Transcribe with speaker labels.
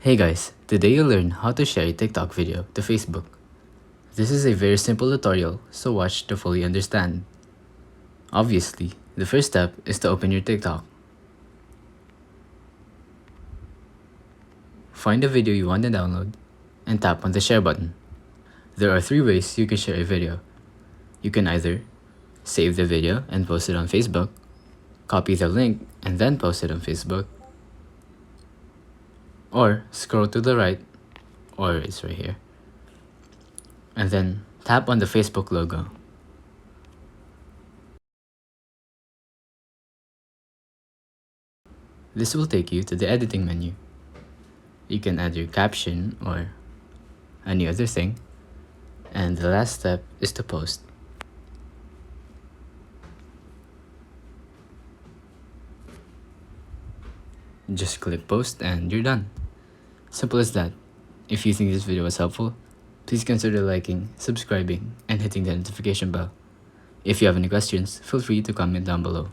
Speaker 1: Hey guys, today you'll learn how to share a TikTok video to Facebook. This is a very simple tutorial, so watch to fully understand. Obviously, the first step is to open your TikTok. Find the video you want to download and tap on the share button. There are 3 ways you can share a video. You can either save the video and post it on Facebook, copy the link and then post it on Facebook, or scroll to the right, or it's right here, and then tap on the Facebook logo. This will take you to the editing menu. You can add your caption or any other thing, and the last step is to post. Just click post and you're done. Simple as that. If you think this video was helpful, please consider liking, subscribing, and hitting the notification bell. If you have any questions, feel free to comment down below.